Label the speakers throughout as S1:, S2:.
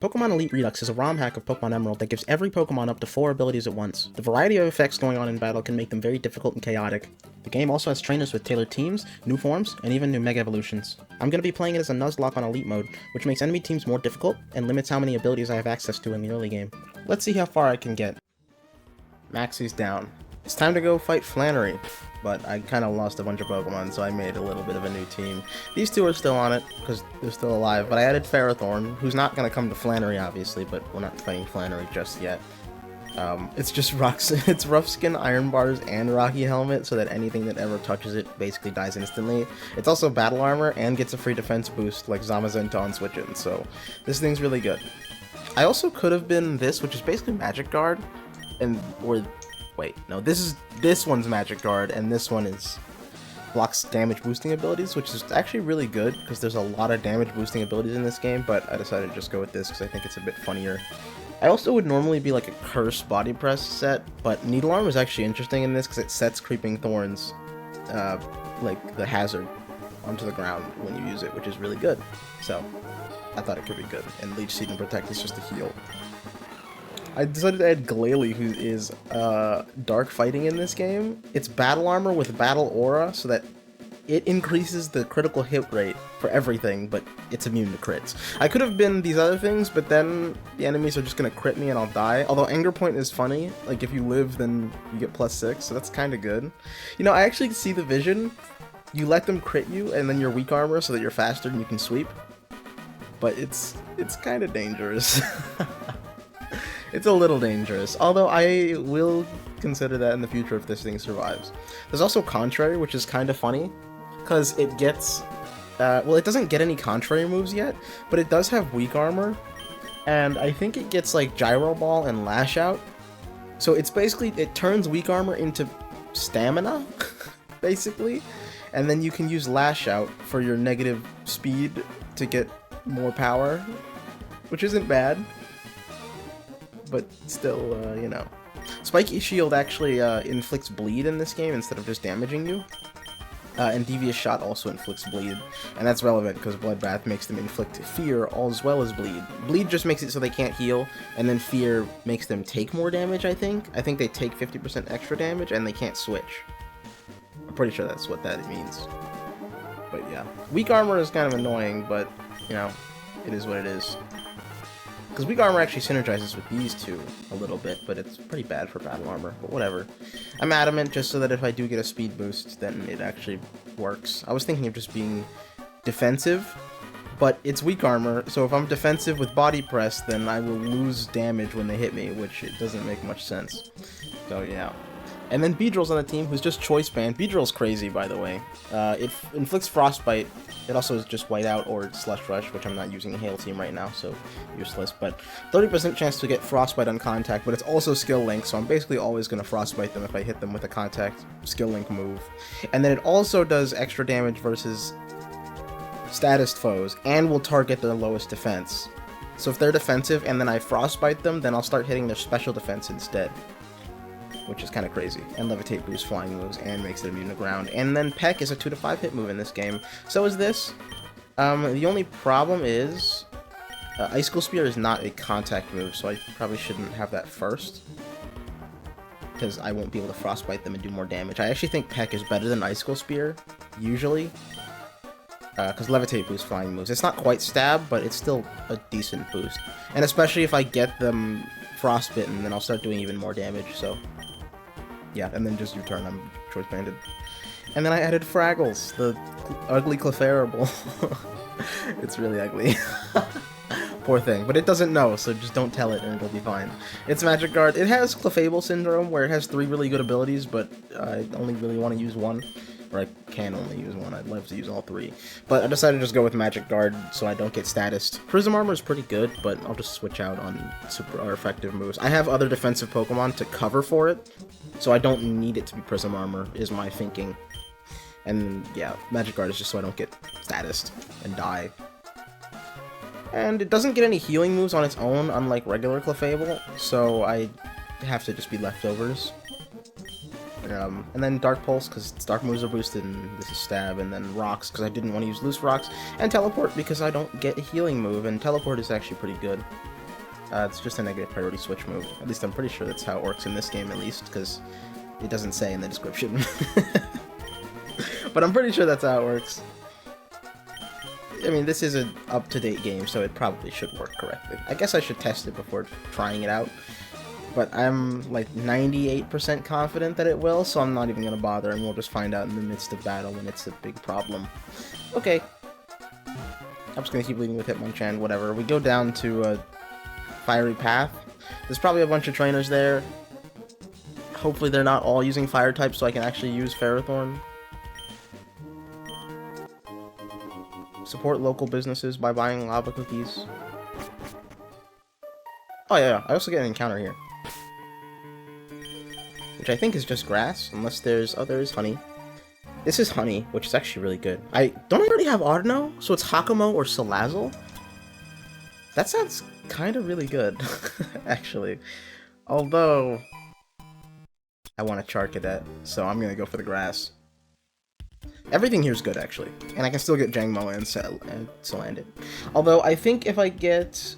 S1: Pokémon Elite Redux is a ROM hack of Pokémon Emerald that gives every Pokémon up to 4 abilities at once. The variety of effects going on in battle can make them very difficult and chaotic. The game also has trainers with tailored teams, new forms, and even new Mega Evolutions. I'm going to be playing it as a Nuzlocke on Elite mode, which makes enemy teams more difficult and limits how many abilities I have access to in the early game. Let's see how far I can get. Maxie's down. It's time to go fight Flannery, but I kind of lost a bunch of Pokemon, so I made a little bit of a new team. These two are still on it, because they're still alive, but I added Ferrothorn, who's not going to come to Flannery, obviously, but we're not fighting Flannery just yet. It's just it's Rough Skin, Iron Bars, and Rocky Helmet, so that anything that ever touches it basically dies instantly. It's also Battle Armor, and gets a free defense boost, like Zamazenta on Switchin', so this thing's really good. I also could have been this, which is basically Magic Guard, wait, no, this one's Magic Guard, and this one is blocks damage boosting abilities, which is actually really good, because there's a lot of damage boosting abilities in this game, but I decided to just go with this, because I think it's a bit funnier. I also would normally be like a Curse Body Press set, but Needle Arm is actually interesting in this, because it sets Creeping Thorns, like the hazard, onto the ground when you use it, which is really good, so I thought it could be good, and Leech Seed and Protect is just a heal. I decided to add Glalie, who is dark fighting in this game. It's Battle Armor with Battle Aura, so that it increases the critical hit rate for everything, but it's immune to crits. I could have been these other things, but then the enemies are just going to crit me and I'll die. Although Anger Point is funny, like if you live then you get +6, so that's kind of good. You know, I actually see the vision. You let them crit you and then you're weak armor so that you're faster and you can sweep. But it's kind of dangerous. It's a little dangerous, although I will consider that in the future if this thing survives. There's also Contrary, which is kind of funny, because it gets, well, it doesn't get any Contrary moves yet, but it does have weak armor, and I think it gets like Gyro Ball and Lash Out. So it's basically, it turns weak armor into stamina, basically, and then you can use Lash Out for your negative speed to get more power, which isn't bad. But still, you know. Spiky Shield actually inflicts bleed in this game instead of just damaging you. And Devious Shot also inflicts bleed. And that's relevant because Bloodbath makes them inflict fear as well as bleed. Bleed just makes it so they can't heal, and then fear makes them take more damage, I think. I think they take 50% extra damage and they can't switch. I'm pretty sure that's what that means. But yeah. Weak Armor is kind of annoying, but, you know, it is what it is. Because Weak Armor actually synergizes with these two a little bit, but it's pretty bad for Battle Armor, but whatever. I'm adamant just so that if I do get a speed boost, then it actually works. I was thinking of just being defensive, but it's Weak Armor, so if I'm defensive with Body Press, then I will lose damage when they hit me, which it doesn't make much sense. So yeah. And then Beedrill's on the team, who's just Choice Band. Beedrill's crazy, by the way. It inflicts Frostbite. It also is just Whiteout or Slush Rush, which I'm not using a Hail Team right now, so useless. But 30% chance to get Frostbite on contact, but it's also Skill Link, so I'm basically always going to Frostbite them if I hit them with a contact Skill Link move. And then it also does extra damage versus status foes, and will target their lowest defense. So if they're defensive and then I Frostbite them, then I'll start hitting their special defense instead, which is kind of crazy. And Levitate boosts flying moves and makes it immune to ground. And then Peck is a 2 to 5 hit move in this game. So is this. The only problem is Icicle Spear is not a contact move, so I probably shouldn't have that first, because I won't be able to Frostbite them and do more damage. I actually think Peck is better than Icicle Spear, usually, because Levitate boosts flying moves. It's not quite Stab, but it's still a decent boost. And especially if I get them Frostbitten, then I'll start doing even more damage, so yeah, and then just U-turn, I'm Choice Banded. And then I added Fraggles, the ugly Clefairy. It's really ugly. Poor thing, but it doesn't know, so just don't tell it and it'll be fine. It's Magic Guard. It has Clefable Syndrome, where it has 3 really good abilities, but I only really want to use one. Or I can only use one. I'd love to use all 3. But I decided to just go with Magic Guard so I don't get statused. Prism Armor is pretty good, but I'll just switch out on super or effective moves. I have other defensive Pokemon to cover for it, so I don't need it to be Prism Armor, is my thinking. And yeah, Magic Guard is just so I don't get statused and die. And it doesn't get any healing moves on its own, unlike regular Clefable, so I have to just be leftovers. And then Dark Pulse, because its Dark moves are boosted, and this is Stab, and then Rocks, because I didn't want to use Loose Rocks, and Teleport, because I don't get a healing move, and Teleport is actually pretty good. It's just a negative priority switch move. At least I'm pretty sure that's how it works in this game, at least, because it doesn't say in the description. But I'm pretty sure that's how it works. I mean, this is an up-to-date game, so it probably should work correctly. I guess I should test it before trying it out. But I'm like 98% confident that it will, so I'm not even going to bother, and we'll just find out in the midst of battle when it's a big problem. Okay. I'm just going to keep leading with Hitmonchan, whatever. We go down to a Fiery Path. There's probably a bunch of trainers there. Hopefully they're not all using fire types, so I can actually use Ferrothorn. Support local businesses by buying lava cookies. Oh yeah, I also get an encounter here. Which I think is just grass, unless there's... oh, there is honey. This is honey, which is actually really good. Don't I already have Audino? So it's Hakumo or Salazzle? That sounds kind of really good, actually. Although... I want a Charcadet, so I'm gonna go for the grass. Everything here is good, actually. And I can still get Jangmo and Salandit. Although, I think if I get...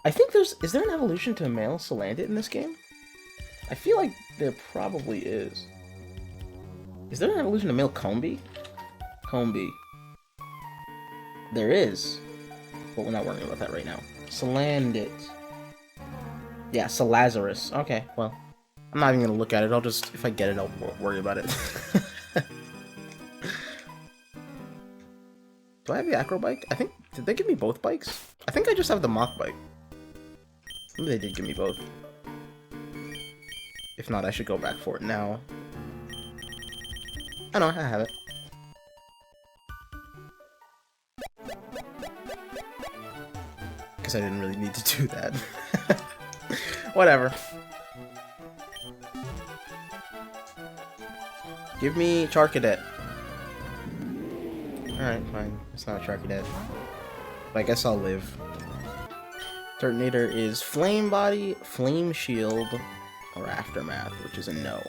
S1: I think there's... is there an evolution to male Salandit in this game? I feel like there probably is. Is there an evolution to male Combee? Combee. There is. But we're not worrying about that right now. Salandit. Yeah, Salazarus. Okay, well. I'm not even gonna look at it. I'll just... if I get it, I'll worry about it. Do I have the Acro Bike? I think... did they give me both bikes? I think I just have the Mach Bike. Maybe they did give me both. If not, I should go back for it now. Oh no, I have it. Because I didn't really need to do that. Whatever. Give me Charcadet. Alright, fine. It's not a Charcadet. But I guess I'll live. Turtonator is Flame Body, Flame Shield, or Aftermath, which is a no.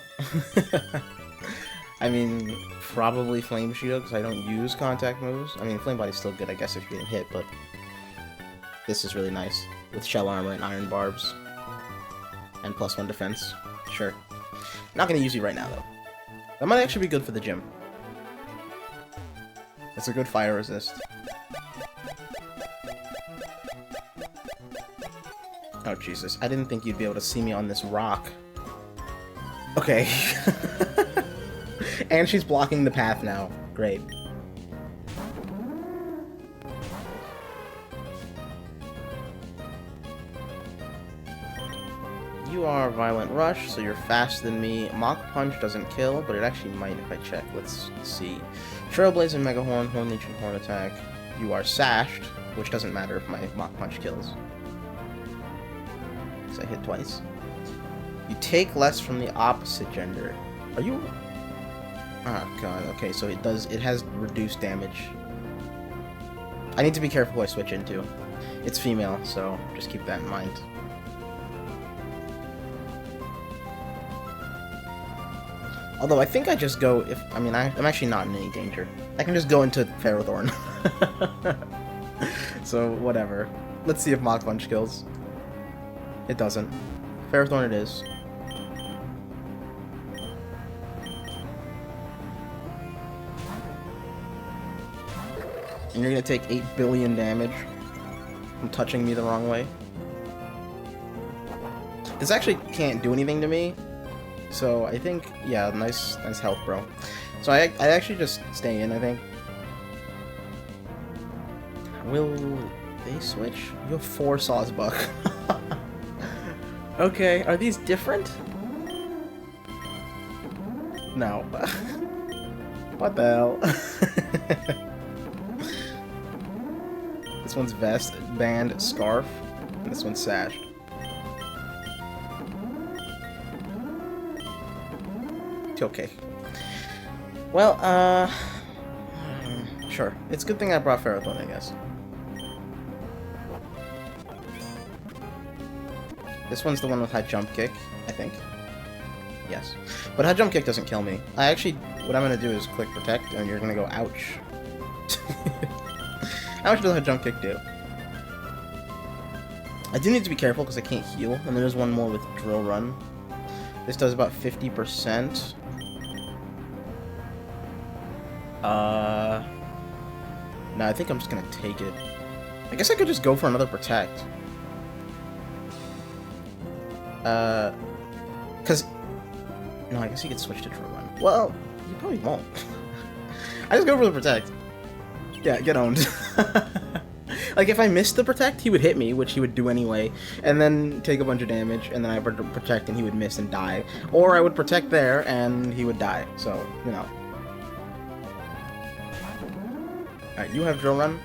S1: I mean, probably Flame Shield, because I don't use contact moves. I mean, Flame Body's still good, I guess, if you're getting hit, but this is really nice. With Shell Armor and Iron Barbs. And +1 defense. Sure. Not going to use you right now, though. That might actually be good for the gym. It's a good fire resist. Oh, Jesus. I didn't think you'd be able to see me on this rock. Okay. And she's blocking the path now. Great. You are Violent Rush, so you're faster than me. Mach Punch doesn't kill, but it actually might if I check. Let's see. Trailblaze and Mega Horn, Horn Leech and Horn Attack. You are Sashed, which doesn't matter if my Mach Punch kills. Because I hit twice. You take less from the opposite gender. Are you... oh god, okay, so it has reduced damage. I need to be careful who I switch into. It's female, so just keep that in mind. Although I think I just go if... I mean, I'm actually not in any danger. I can just go into Ferrothorn. So, whatever. Let's see if Mach Punch kills. It doesn't. Ferrothorn it is. And you're gonna take 8 billion damage from touching me the wrong way. This actually can't do anything to me. So I think, yeah, nice health, bro. So I actually just stay in, I think. Will they switch? You have 4 Sawsbuck. Okay, are these different? No. What the hell? This one's Vest, Band, Scarf, and this one's Sash. Okay. Well, sure. It's a good thing I brought Ferrothorn, I guess. This one's the one with High Jump Kick, I think. Yes. But High Jump Kick doesn't kill me. What I'm gonna do is click Protect, and you're gonna go, ouch. How much does High Jump Kick do? I do need to be careful because I can't heal, and there's one more with Drill Run. This does about 50%. No, I think I'm just gonna take it. I guess I could just go for another Protect. Cause... No, I guess you could switch to Drill Run. Well, you probably won't. I just go for the Protect. Yeah, get owned. Like, if I missed the Protect, he would hit me, which he would do anyway, and then take a bunch of damage, and then I would Protect and he would miss and die. Or I would Protect there, and he would die. So, you know. Alright, you have Drill Run.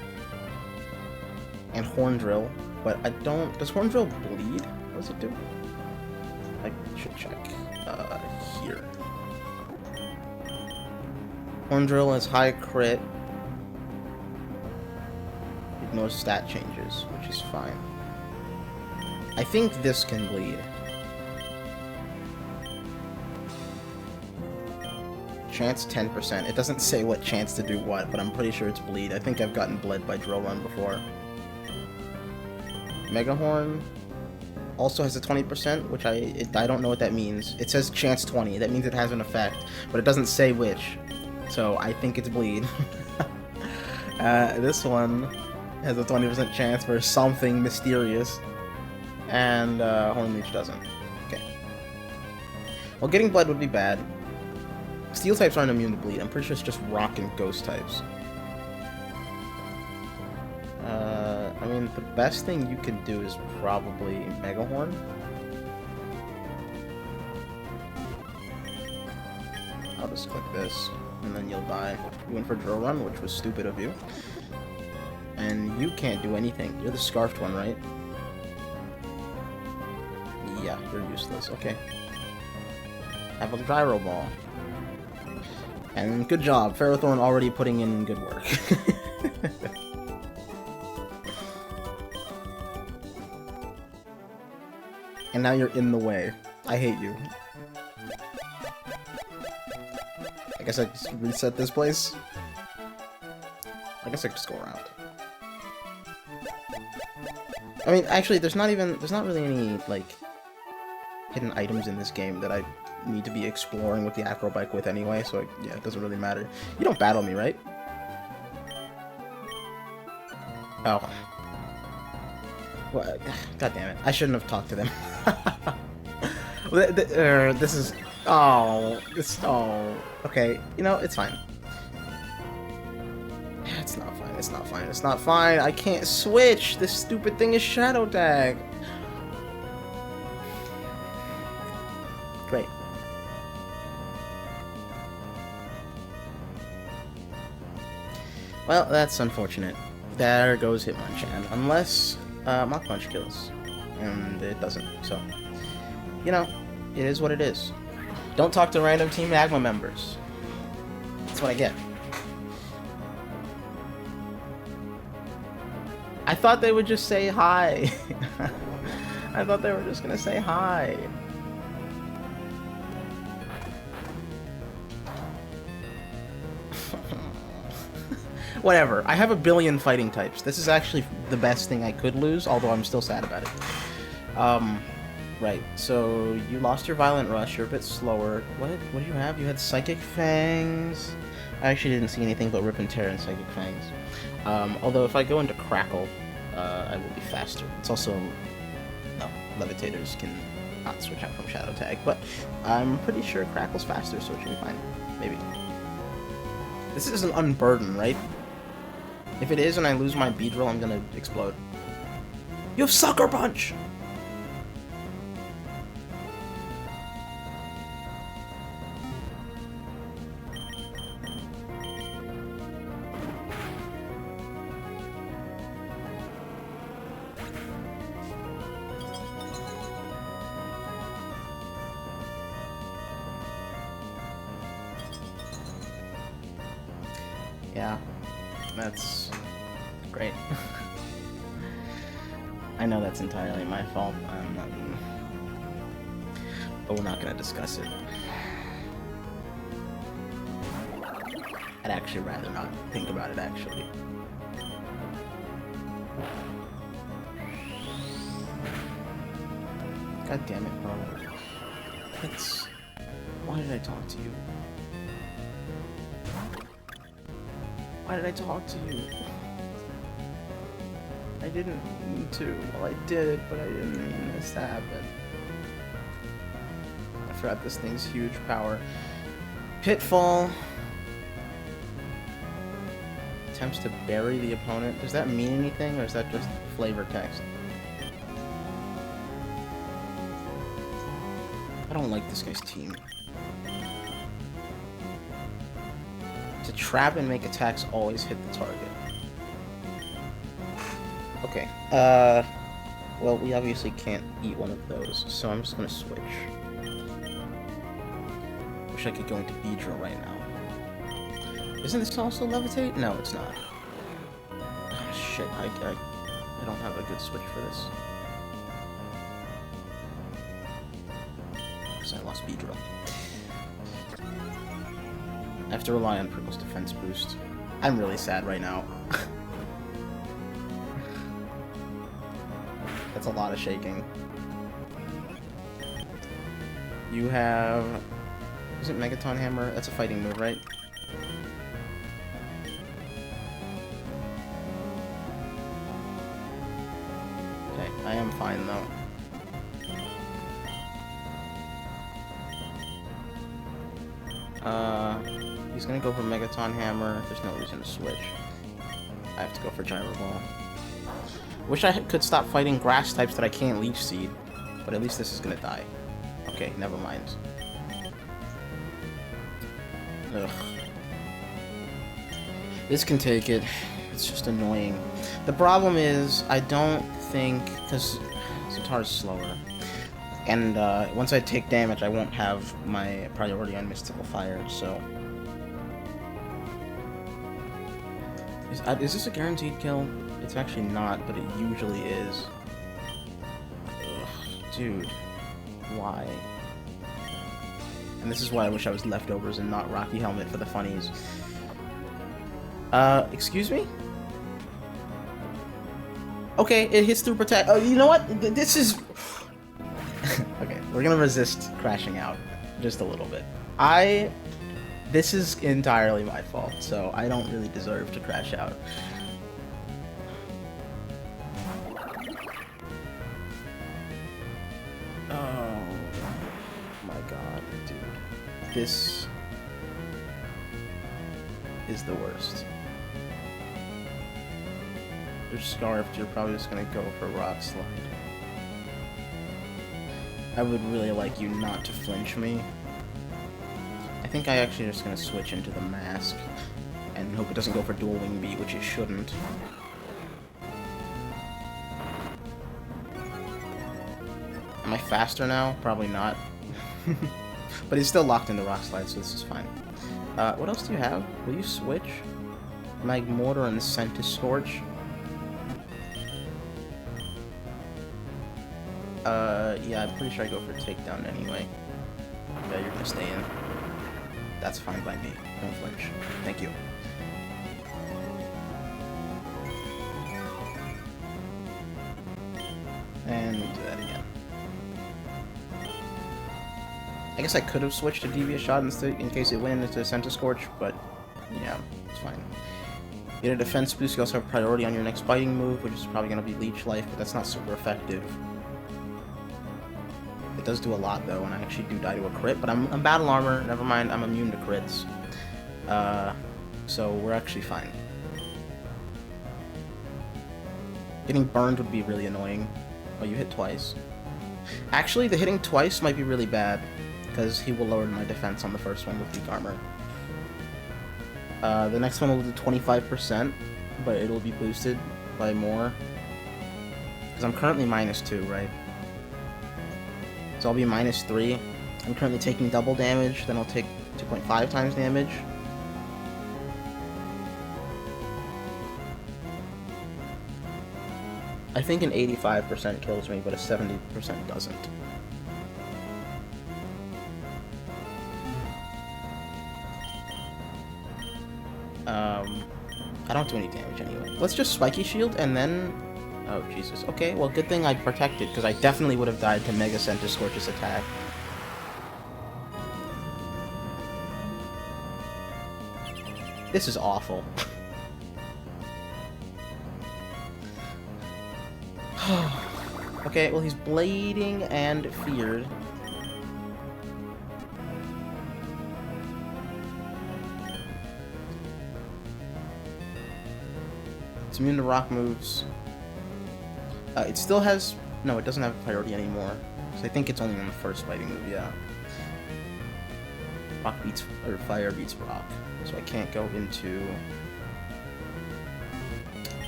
S1: And Horn Drill. But I don't... Does Horn Drill bleed? What does it do? I should check. Here. Horn Drill has high crit. Ignores stat changes, which is fine. I think this can bleed. Chance 10%. It doesn't say what chance to do what, but I'm pretty sure it's bleed. I think I've gotten bled by Drill Run before. Mega Horn also has a 20%, which I don't know what that means. It says chance 20. That means it has an effect, but it doesn't say which. So I think it's bleed. This one has a 20% chance for something mysterious, and Horn Leech doesn't. Okay. Well, getting bled would be bad. Steel types aren't immune to bleed. I'm pretty sure it's just rock and ghost types. I mean, the best thing you can do is probably Mega Horn. I'll just click this, and then you'll die. You went for Drill Run, which was stupid of you. And you can't do anything. You're the Scarfed one, right? Yeah, you're useless. Okay. Have a Gyro Ball. And good job. Ferrothorn already putting in good work. And now you're in the way. I hate you. I guess I just reset this place. I guess I could just go around. I mean, actually, there's not really any, like, hidden items in this game that I need to be exploring with the Acro Bike with anyway, so, yeah, it doesn't really matter. You don't battle me, right? Oh. Well, God damn it. I shouldn't have talked to them. This is... Oh. Oh. Okay. You know, it's fine. It's not fine. It's not fine. It's not fine. I can't switch. This stupid thing is Shadow Tag. Great. Well, that's unfortunate. There goes Hitmonchan. Unless Mach Punch kills. And it doesn't. So, you know, it is what it is. Don't talk to random Team Magma members. That's what I get. I thought they would just say hi. I thought they were just gonna say hi. Whatever. I have a billion fighting types. This is actually the best thing I could lose, although I'm still sad about it. Right. So you lost your Violent Rush. You're a bit slower. What did you have? You had Psychic Fangs. I actually didn't see anything but Rip and Tear and Psychic Fangs. Although if I go into Crackle, I will be faster. It's also... No, Levitators can not switch out from Shadow Tag, but I'm pretty sure Crackle's faster, so it should be fine. Maybe. This is an Unburden, right? If it is and I lose my Beedrill, I'm gonna explode. You have Sucker Punch! Yeah, that's great. I know that's entirely my fault, but we're not going to discuss it. I'd actually rather not think about it, actually. God damn it, bro. Why did I talk to you? Why did I talk to you? I didn't mean to. Well, I did, but I didn't mean this to happen. I forgot this thing's huge power. Pitfall. Attempts to bury the opponent. Does that mean anything, or is that just flavor text? I don't like this guy's team. To trap and make attacks always hit the target. Okay, well, we obviously can't eat one of those, so I'm just gonna switch. Wish I could go into Beedrill right now. Isn't this also Levitate? No, it's not. Oh, shit, I don't have a good switch for this. Because I lost Beedrill. I have to rely on Prickle's defense boost. I'm really sad right now. That's a lot of shaking. You have... Is it Megaton Hammer? That's a fighting move, right? Okay, I am fine though. He's gonna go for Megaton Hammer. There's no reason to switch. I have to go for Gyro Ball. Wish I could stop fighting grass types that I can't Leech Seed, but at least this is gonna die. Okay, never mind. Ugh. This can take it. It's just annoying. The problem is, I don't think... because Centaur's slower. And once I take damage, I won't have my priority on Mystical Fire, so... Is this a guaranteed kill? It's actually not, but it usually is. Ugh, dude. Why? And this is why I wish I was Leftovers and not Rocky Helmet for the funnies. Excuse me? Okay, it hits through Protect. Oh, you know what? This is... Okay, we're gonna resist crashing out. Just a little bit. This is entirely my fault, so I don't really deserve to crash out. Oh my god, dude. This is the worst. You're Scarfed, you're probably just gonna go for Rock Slide. I would really like you not to flinch me. I think I actually just gonna switch into the Mask and hope it doesn't go for Dual Wing Beat, which it shouldn't. Am I faster now? Probably not. But he's still locked into Rock Slide, so this is fine. What else do you have? Will you switch? Magmortar and Centiskorch? Yeah, I'm pretty sure I go for Takedown anyway. Yeah, you're gonna stay in. That's fine by me. Don't flinch. Thank you. And do that again. I guess I could have switched to Devious Shot instead in case it went into Centiskorch, but yeah, it's fine. You get a defense boost, you also have priority on your next fighting move, which is probably going to be Leech Life, but that's not super effective. It does do a lot though, and I actually do die to a crit, but I'm Battle Armor, never mind, I'm immune to crits. So we're actually fine. Getting burned would be really annoying. Oh, you hit twice. Actually, the hitting twice might be really bad, because he will lower my defense on the first one with weak armor. The next one will do 25%, but it'll be boosted by more. Because I'm currently -2, right? So I'll be -3. I'm currently taking double damage, then I'll take 2.5 times damage. I think an 85% kills me, but a 70% doesn't. I don't do any damage anyway. Let's just Spiky Shield and then Oh, Jesus. Okay, well, good thing I protected, because I definitely would have died to Mega Center Scorch's attack. This is awful. Okay, well, he's blading and feared. It's immune to rock moves. It still has... No, it doesn't have priority anymore. Because I think it's only on the first fighting move, yeah. Rock beats... or fire beats rock. So I can't go into...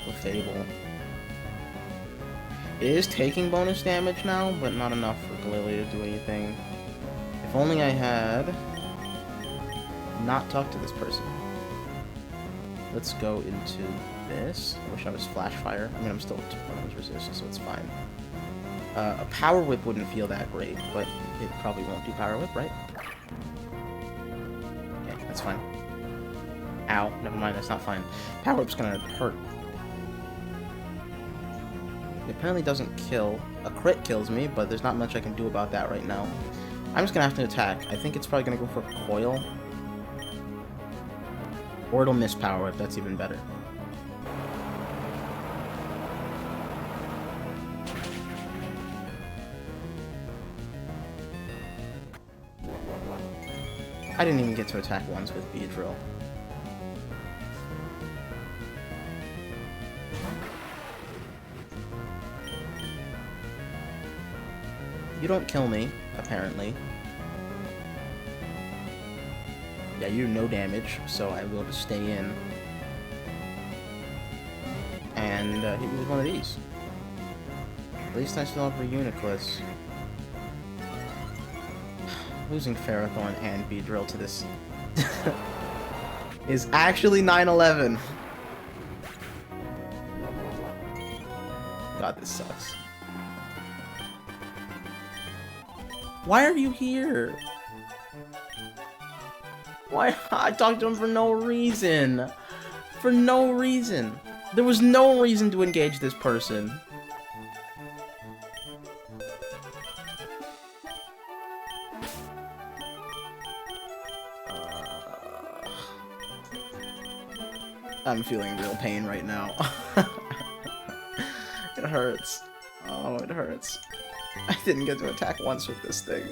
S1: the Fable. It is taking bonus damage now, but not enough for Galilea to do anything. If only I had... not talked to this person. Let's go into this. I wish I was Flash Fire. I mean, I'm still 2 resist, so it's fine. A Power Whip wouldn't feel that great, but it probably won't do Power Whip, right? Okay, that's fine. Ow, never mind, that's not fine. Power Whip's gonna hurt. It apparently doesn't kill. A crit kills me, but there's not much I can do about that right now. I'm just gonna have to attack. I think it's probably gonna go for Coil. Or it'll miss Power Whip, that's even better. I didn't even get to attack once with Beedrill. You don't kill me, apparently. Yeah, you do no damage, so I will just stay in. And hit you with one of these. At least I still have Reuniclus. Losing Ferrothorn and Beedrill to this is actually 9/11. God, this sucks. Why are you here? Why? I talked to him for no reason. For no reason. There was no reason to engage this person. I'm feeling real pain right now. It hurts. Oh, it hurts. I didn't get to attack once with this thing.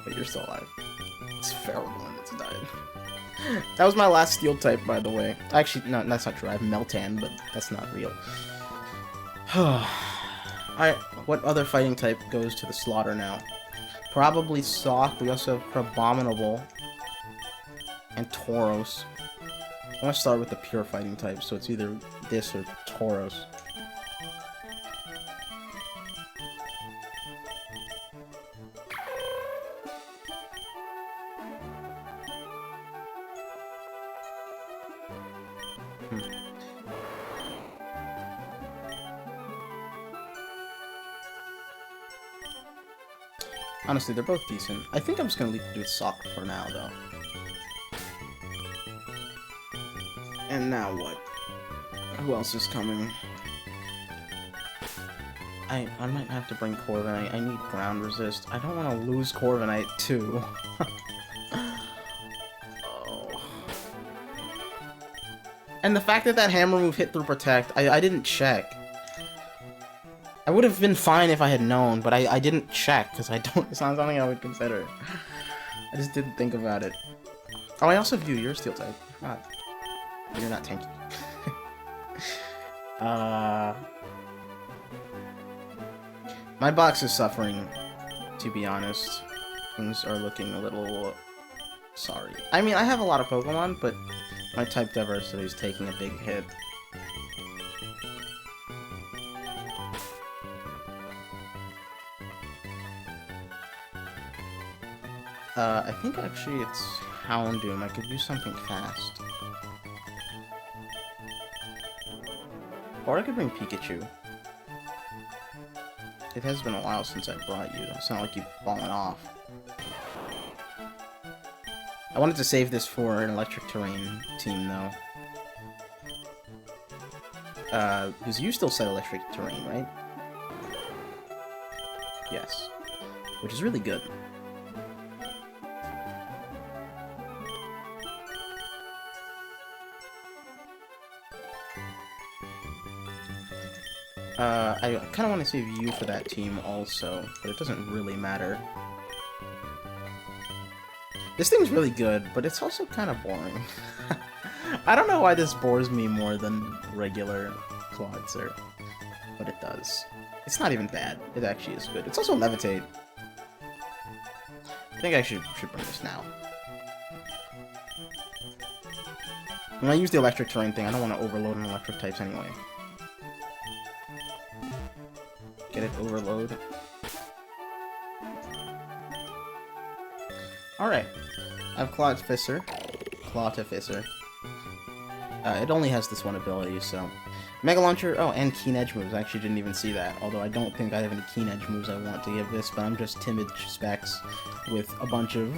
S1: But you're still alive. It's Ferrothorn that's died. That was my last steel type, by the way. Actually, no, that's not true. I have Meltan, but that's not real. Alright, what other fighting type goes to the slaughter now? Probably Sock. We also have Crabominable. And Tauros. I want to start with the pure fighting type, so it's either this or Tauros. Honestly, they're both decent. I think I'm just gonna leave it with Sock for now, though. And now what? Who else is coming? I might have to bring Corviknight. I need ground resist. I don't want to lose Corviknight too. Oh. And the fact that that hammer move hit through protect, I didn't check. I would have been fine if I had known, but I didn't check because it's not something I would consider. I just didn't think about it. Oh, I also view your steel type. You're not tanky. My box is suffering, to be honest. Things are looking a little sorry. I mean, I have a lot of Pokemon, but my type diversity is taking a big hit. I think actually it's Houndoom. I could use something fast. Or I could bring Pikachu. It has been a while since I brought you. It's not like you've fallen off. I wanted to save this for an electric terrain team, though. Because you still set electric terrain, right? Yes. Which is really good. I kind of want to save you for that team also, but it doesn't really matter. This thing's really good, but it's also kind of boring. I don't know why this bores me more than regular Clawitzer, but it does. It's not even bad. It actually is good. It's also Levitate. I think I should bring this now. When I use the electric terrain thing, I don't want to overload on electric types anyway. Get it, overload. Alright. I have Clawtificer. It only has this one ability, so... Mega Launcher, oh, and Keen Edge moves. I actually didn't even see that, although I don't think I have any Keen Edge moves I want to give this, but I'm just timid specs with a bunch of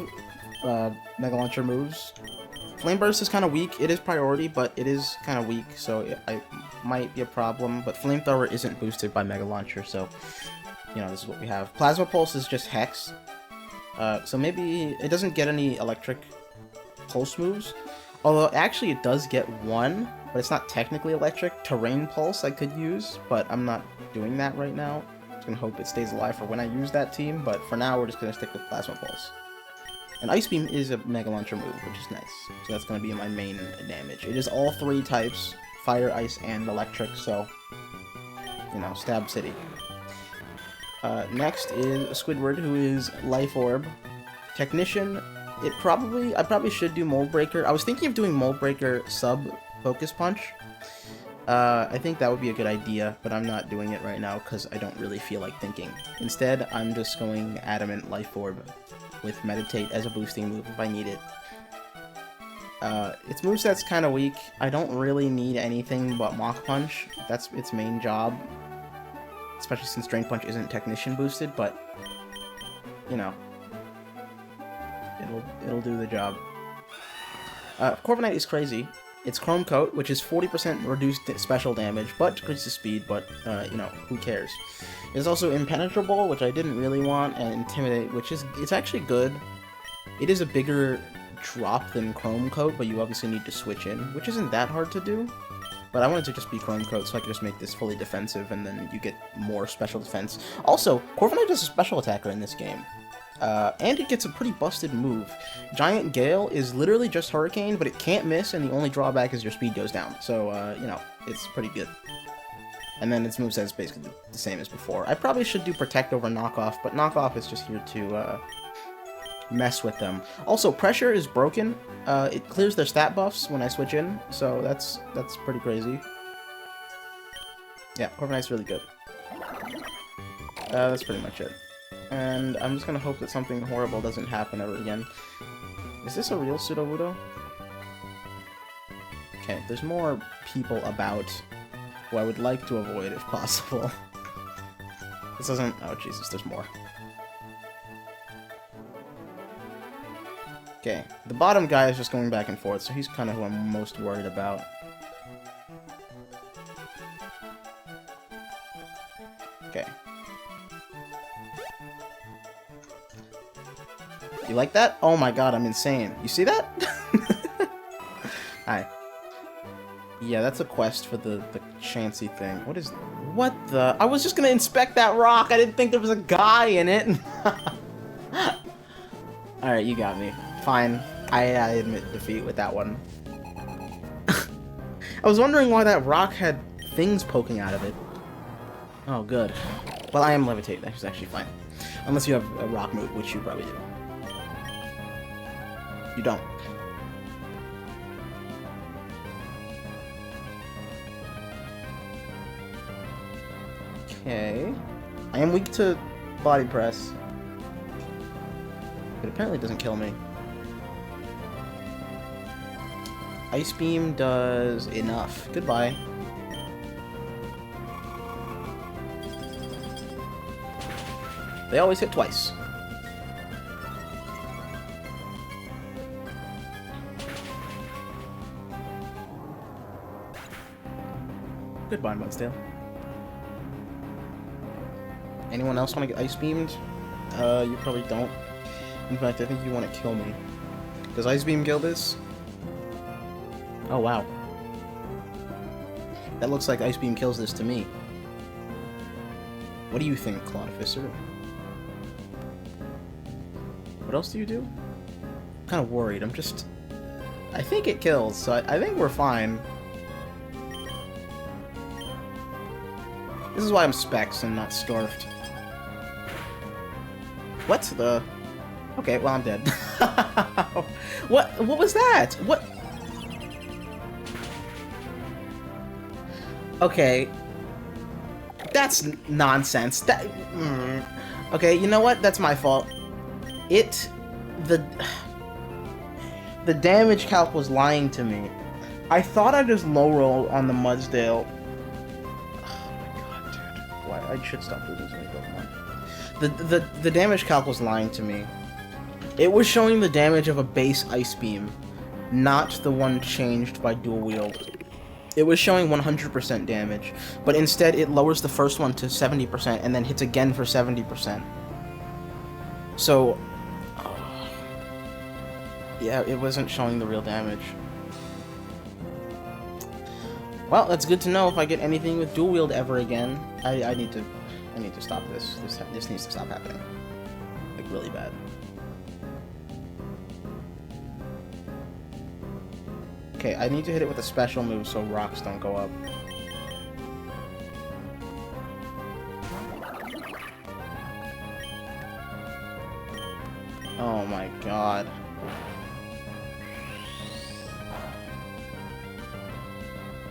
S1: Mega Launcher moves. Flame Burst is kind of weak. It is priority, but it is kind of weak, so it might be a problem. But Flamethrower isn't boosted by Mega Launcher, so, you know, this is what we have. Plasma Pulse is just Hex. So maybe it doesn't get any electric pulse moves. Although, actually, it does get one, but it's not technically electric. Terrain Pulse I could use, but I'm not doing that right now. I'm just gonna hope it stays alive for when I use that team, but for now, we're just gonna stick with Plasma Pulse. And Ice Beam is a Mega Launcher move, which is nice. So that's gonna be my main damage. It is all three types, Fire, Ice, and Electric, so, you know, Stab City. Next is Squidward, who is Life Orb. Technician, I probably should do Mold Breaker. I was thinking of doing Mold Breaker sub Focus Punch. I think that would be a good idea, but I'm not doing it right now because I don't really feel like thinking. Instead, I'm just going Adamant Life Orb with Meditate as a boosting move if I need it. Its moveset's kind of weak. I don't really need anything but Mach Punch. That's its main job. Especially since Drain Punch isn't Technician boosted, but, you know, it'll do the job. Corviknight is crazy. It's Chrome Coat, which is 40% reduced special damage, but decreases speed, but, you know, who cares. It's also Impenetrable, which I didn't really want, and Intimidate, which is, it's actually good. It is a bigger drop than Chrome Coat, but you obviously need to switch in, which isn't that hard to do. But I wanted to just be Chrome Coat, so I could just make this fully defensive, and then you get more special defense. Also, Corviknight is a special attacker in this game. And it gets a pretty busted move. Giant Gale is literally just Hurricane, but it can't miss, and the only drawback is your speed goes down. So, you know, it's pretty good. And then its moveset is basically the same as before. I probably should do Protect over Knockoff, but Knockoff is just here to, mess with them. Also, Pressure is broken. It clears their stat buffs when I switch in, so that's pretty crazy. Yeah, Corviknight's really good. That's pretty much it. And I'm just gonna hope that something horrible doesn't happen ever again. Is this a real Sudowoodo? Okay, there's more people about who I would like to avoid if possible. This doesn't... Oh, Jesus, there's more. Okay, the bottom guy is just going back and forth, so he's kind of who I'm most worried about. Okay. You like that? Oh my god, I'm insane. You see that? Hi. Yeah, that's a quest for the Chansey thing. What the? I was just gonna inspect that rock! I didn't think there was a guy in it! Alright, you got me. Fine. I admit defeat with that one. I was wondering why that rock had things poking out of it. Oh, good. Well, I am Levitate. That's actually fine. Unless you have a rock move, which you probably do. You don't. Okay. I am weak to body press. But apparently it doesn't kill me. Ice Beam does enough. Goodbye. They always hit twice. Goodbye, Mudsdale. Anyone else want to get ice beamed? You probably don't. In fact, I think you want to kill me. Does ice beam kill this? Oh, wow. That looks like ice beam kills this to me. What do you think, Clawfister? What else do you do? I'm kind of worried. I think it kills, so I think we're fine. This is why I'm Specs and not Scarfed. What the... Okay, well, I'm dead. What was that? What? Okay. That's nonsense. Okay, you know what? That's my fault. The damage calc was lying to me. I thought I just low rolled on the Mudsdale. Oh my god, dude. Why? I should stop losing so many Pokemon. The damage calc was lying to me. It was showing the damage of a base Ice Beam, not the one changed by dual wield. It was showing 100% damage, but instead it lowers the first one to 70% and then hits again for 70%. So, yeah, it wasn't showing the real damage. Well, that's good to know. If I get anything with dual wield ever again, I need to stop this. This needs to stop happening, like really bad. Okay, I need to hit it with a special move so rocks don't go up. Oh my god.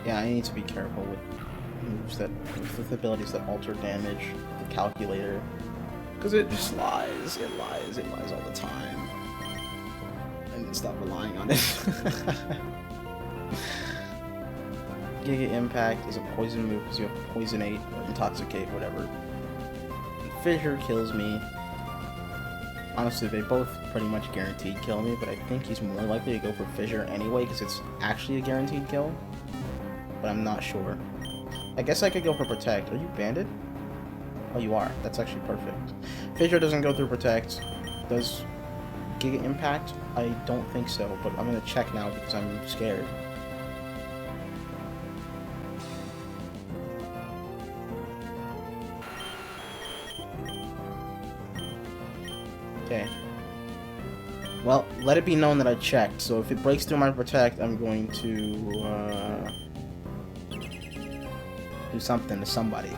S1: Yeah, I need to be careful with moves with abilities that alter damage, the calculator. Because it just lies. It lies all the time. I need to stop relying on it. Giga Impact is a poison move because you have Poisonate or Intoxicate, whatever. And Fissure kills me. Honestly, they both pretty much guaranteed kill me, but I think he's more likely to go for Fissure anyway because it's actually a guaranteed kill. But I'm not sure. I guess I could go for Protect. Are you banded? Oh, you are. That's actually perfect. Fissure doesn't go through Protect. Does Giga Impact? I don't think so, but I'm gonna check now because I'm scared. Okay. Well, let it be known that I checked, so if it breaks through my Protect, I'm going to, do something to somebody.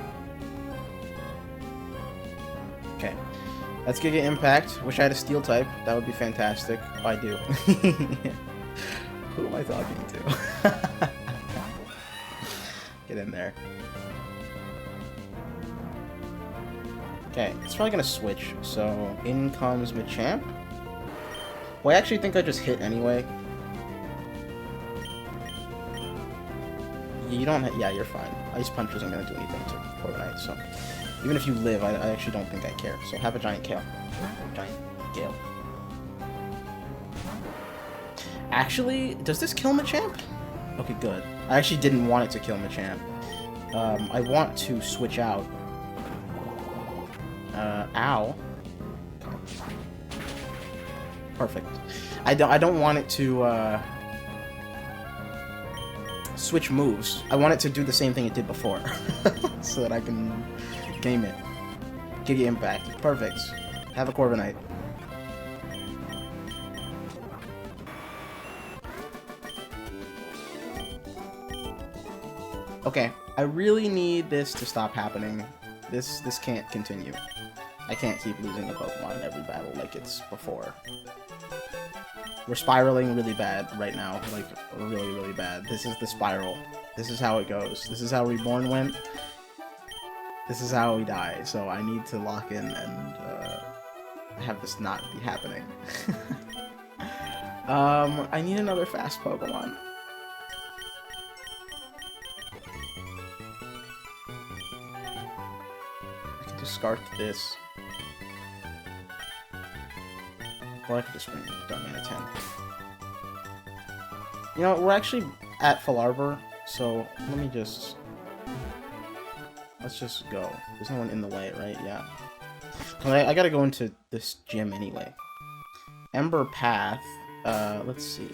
S1: Okay. Let's Giga Impact. Wish I had a Steel type. That would be fantastic. Oh, I do. Who am I talking to? Get in there. Okay, it's probably gonna switch, so in comes Machamp. Well, I actually think I just hit anyway. You don't yeah, you're fine. Ice Punch isn't gonna do anything to Corviknight, so even if you live, I actually don't think I care. So have a Giant Gale. Giant Gale. Actually, does this kill Machamp? Okay, good. I actually didn't want it to kill Machamp. I want to switch out. Ow. Perfect. I don't want it to, switch moves. I want it to do the same thing it did before. So that I can game it. Giga Impact. Perfect. Have a Corviknight. Okay. I really need this to stop happening. This can't continue. I can't keep losing a Pokemon in every battle like it's before. We're spiraling really bad right now. Like, really, really bad. This is the spiral. This is how it goes. This is how Reborn went. This is how we die. So I need to lock in and have this not be happening. I need another fast Pokemon. I can just Scarf this. Or I could just bring Dummy at 10. You know, we're actually at Full Arbor, so let me just let's just go. There's no one in the way, right? Yeah. I gotta go into this gym anyway. Ember Path. Let's see.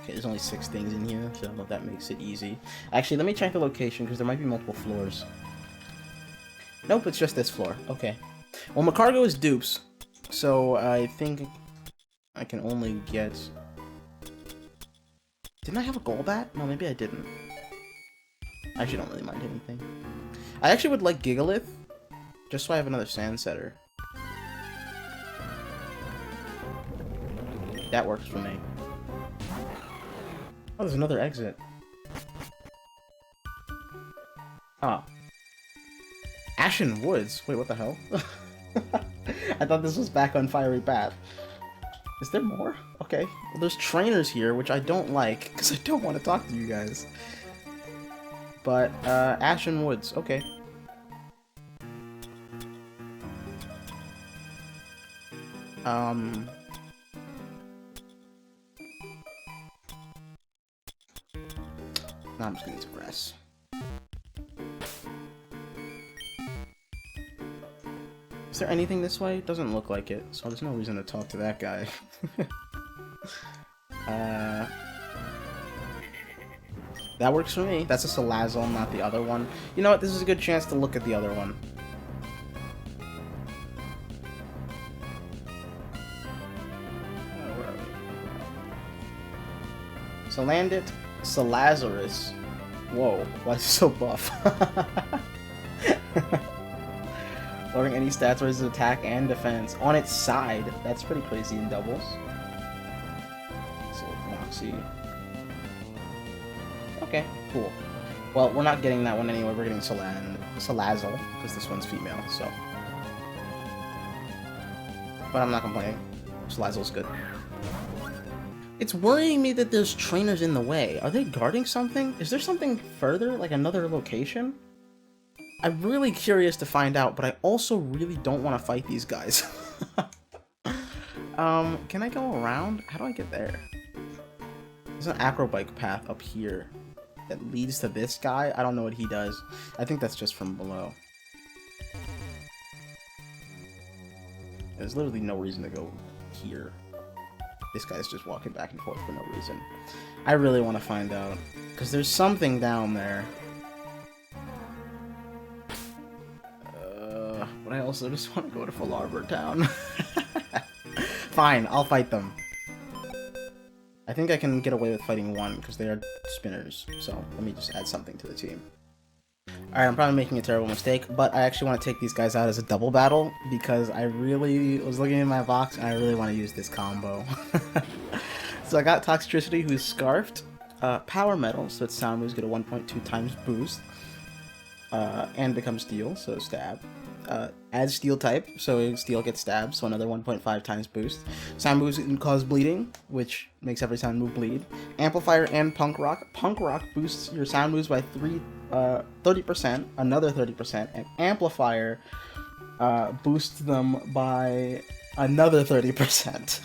S1: Okay, there's only 6 things in here, so that makes it easy. Actually, let me check the location, because there might be multiple floors. Nope, it's just this floor. Okay. Well, Macargo is dupes, so I think I can only get... Didn't I have a Golbat? No, maybe I didn't. I actually don't really mind anything. I actually would like Gigalith, just so I have another Sand Setter. That works for me. Oh, there's another exit. Ah. Ashen Woods. Wait, what the hell? I thought this was back on Fiery Path. Is there more? Okay. Well, there's trainers here, which I don't like, because I don't want to talk to you guys. But, Ashen Woods. Okay. Now I'm just gonna eat grass. Is there anything this way? It doesn't look like it, so there's no reason to talk to that guy. That works for me. That's a Salazzle, not the other one. You know what? This is a good chance to look at the other one. Where are we? Salandit, Salazarus. Whoa, why is he so buff? Lowering any stats raises attack and defense on its side. That's pretty crazy in doubles. So, Moxie. Okay, cool. Well, we're not getting that one anyway. We're getting Salazzle, because this one's female, so. But I'm not complaining. Salazzle's good. It's worrying me that there's trainers in the way. Are they guarding something? Is there something further, like another location? I'm really curious to find out, but I also really don't want to fight these guys. Can I go around? How do I get there? There's an acrobike path up here that leads to this guy. I don't know what he does. I think that's just from below. There's literally no reason to go here. This guy's just walking back and forth for no reason. I really want to find out, because there's something down there. But I also just want to go to Full Arbor Town. Fine, I'll fight them. I think I can get away with fighting one, because they are spinners. So, let me just add something to the team. Alright, I'm probably making a terrible mistake, but I actually want to take these guys out as a double battle, because I really was looking in my box, and I really want to use this combo. So I got Toxtricity, who's Scarfed, Power Metal, so its sound moves get a 1.2 times boost, and becomes Steel, so Stab. Adds Steel type, so Steel gets stabbed, so another 1.5 times boost. Sound moves can cause bleeding, which makes every sound move bleed. Amplifier and Punk Rock. Punk Rock boosts your sound moves by 30%, another 30%, and Amplifier boosts them by another 30%.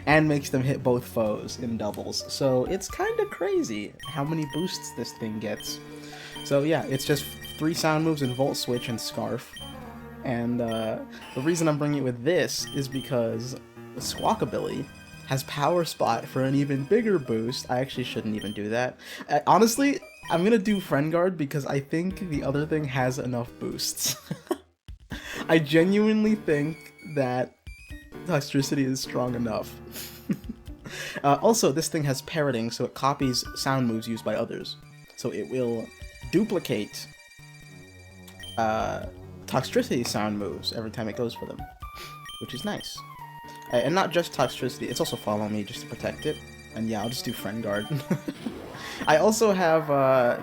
S1: And makes them hit both foes in doubles. So it's kind of crazy how many boosts this thing gets. So yeah, it's just 3 sound moves in Volt Switch and Scarf. And the reason I'm bringing it with this is because the Squawkabilly has Power Spot for an even bigger boost. I actually shouldn't even do that. Honestly, I'm gonna do Friend Guard because I think the other thing has enough boosts. I genuinely think that Toxtricity is strong enough. Also, this thing has parroting, so it copies sound moves used by others. So it will duplicate Toxtricity sound moves every time it goes for them, which is nice. And not just Toxtricity, it's also Follow Me just to protect it. And yeah, I'll just do Friend Guard. I also have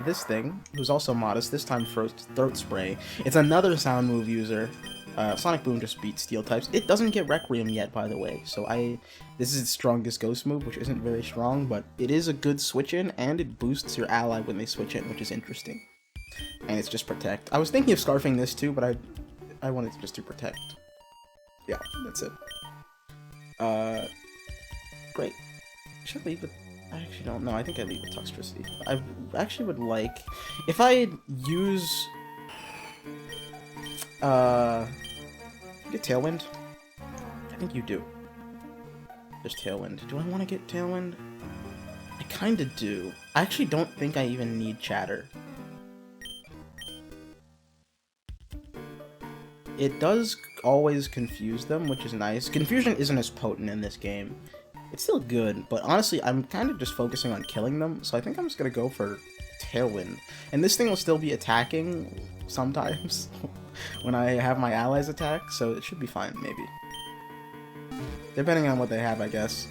S1: this thing, who's also modest, this time for Throat Spray. It's another sound move user. Sonic Boom just beats Steel types. It doesn't get Requiem yet, by the way, so this is its strongest Ghost move, which isn't very strong, but it is a good switch-in, and it boosts your ally when they switch in, which is interesting. And it's just Protect. I was thinking of Scarfing this too, but I wanted to just do Protect. Yeah, that's it. Great. Should leave it. I actually don't know. I think I leave with Toxtricity. I actually would like... If I use... Get Tailwind? I think you do. There's Tailwind. Do I want to get Tailwind? I kinda do. I actually don't think I even need Chatter. It does always confuse them, which is nice. Confusion isn't as potent in this game. It's still good, but honestly, I'm kind of just focusing on killing them, so I think I'm just gonna go for Tailwind. And this thing will still be attacking sometimes when I have my allies attack, so it should be fine, maybe. Depending on what they have, I guess.